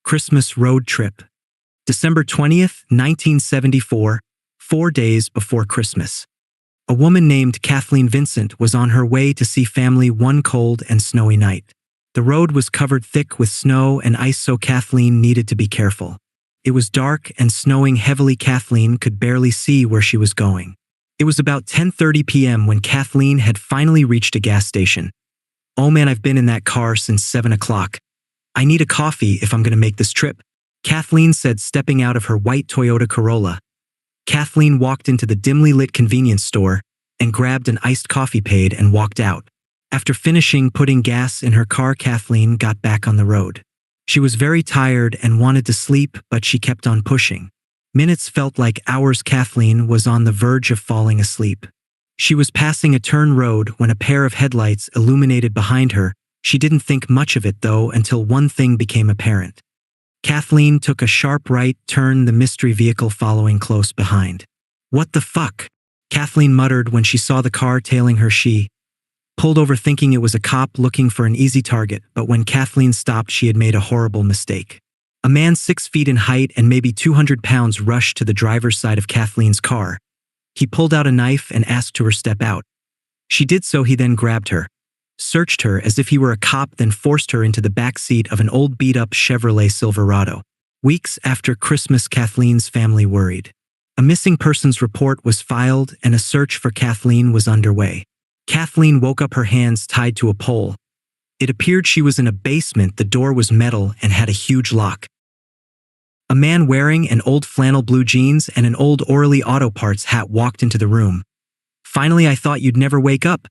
Christmas road trip. December 20th, 1974, 4 days before Christmas. A woman named Kathleen Vincent was on her way to see family one cold and snowy night. The road was covered thick with snow and ice, so Kathleen needed to be careful. It was dark and snowing heavily. Kathleen could barely see where she was going. It was about 10:30 p.m. when Kathleen had finally reached a gas station. "Oh man, I've been in that car since 7 o'clock. I need a coffee if I'm going to make this trip," Kathleen said, stepping out of her white Toyota Corolla. Kathleen walked into the dimly lit convenience store and grabbed an iced coffee, paid, and walked out. After finishing putting gas in her car, Kathleen got back on the road. She was very tired and wanted to sleep, but she kept on pushing. Minutes felt like hours. Kathleen was on the verge of falling asleep. She was passing a turn road when a pair of headlights illuminated behind her. She didn't think much of it though until one thing became apparent. Kathleen took a sharp right turn, the mystery vehicle following close behind. "What the fuck?" Kathleen muttered when she saw the car tailing her. She pulled over thinking it was a cop looking for an easy target, but when Kathleen stopped, she had made a horrible mistake. A man 6 feet in height and maybe 200 pounds rushed to the driver's side of Kathleen's car. He pulled out a knife and asked her to step out. She did so. He then grabbed her, searched her as if he were a cop, then forced her into the back seat of an old beat-up Chevrolet Silverado. Weeks after Christmas, Kathleen's family worried. A missing persons report was filed and a search for Kathleen was underway. Kathleen woke up, her hands tied to a pole. It appeared she was in a basement. The door was metal and had a huge lock. A man wearing an old flannel blue jeans and an old Orly Auto Parts hat walked into the room. "Finally, I thought you'd never wake up,"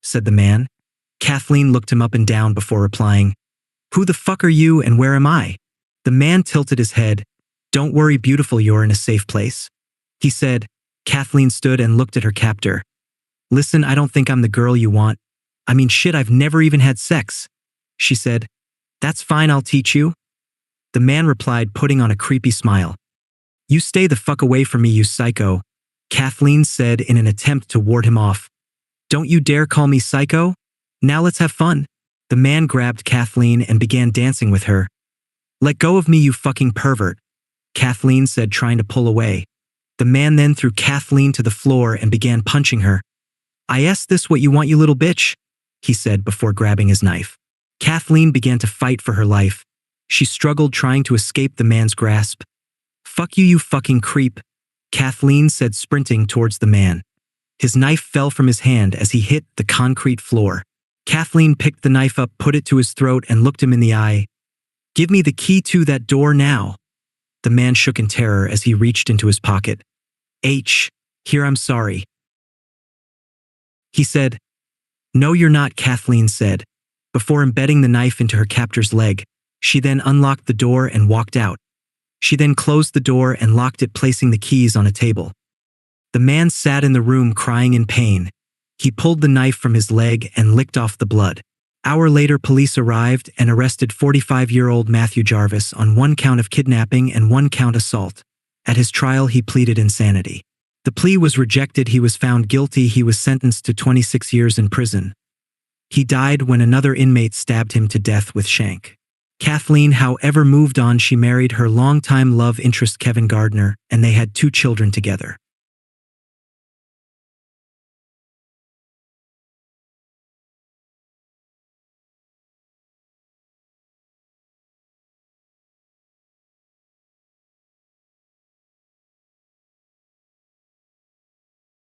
said the man. Kathleen looked him up and down before replying, "Who the fuck are you and where am I?" The man tilted his head. "Don't worry, beautiful, you're in a safe place," he said. Kathleen stood and looked at her captor. "Listen, I don't think I'm the girl you want. I mean, shit, I've never even had sex," she said. "That's fine, I'll teach you," the man replied, putting on a creepy smile. "You stay the fuck away from me, you psycho," Kathleen said in an attempt to ward him off. "Don't you dare call me psycho. Now let's have fun." The man grabbed Kathleen and began dancing with her. "Let go of me, you fucking pervert," Kathleen said, trying to pull away. The man then threw Kathleen to the floor and began punching her. "I asked this what you want, you little bitch," he said before grabbing his knife. Kathleen began to fight for her life. She struggled, trying to escape the man's grasp. "Fuck you, you fucking creep," Kathleen said, sprinting towards the man. His knife fell from his hand as he hit the concrete floor. Kathleen picked the knife up, put it to his throat, and looked him in the eye. "Give me the key to that door now." The man shook in terror as he reached into his pocket. Here, I'm sorry," he said. "No, you're not," Kathleen said. Before embedding the knife into her captor's leg, she then unlocked the door and walked out. She then closed the door and locked it, placing the keys on a table. The man sat in the room crying in pain. He pulled the knife from his leg and licked off the blood. Hour later, police arrived and arrested 45-year-old Matthew Jarvis on 1 count of kidnapping and 1 count assault. At his trial, he pleaded insanity. The plea was rejected. He was found guilty. He was sentenced to 26 years in prison. He died when another inmate stabbed him to death with shank. Kathleen, however, moved on. She married her longtime love interest Kevin Gardner, and they had 2 children together.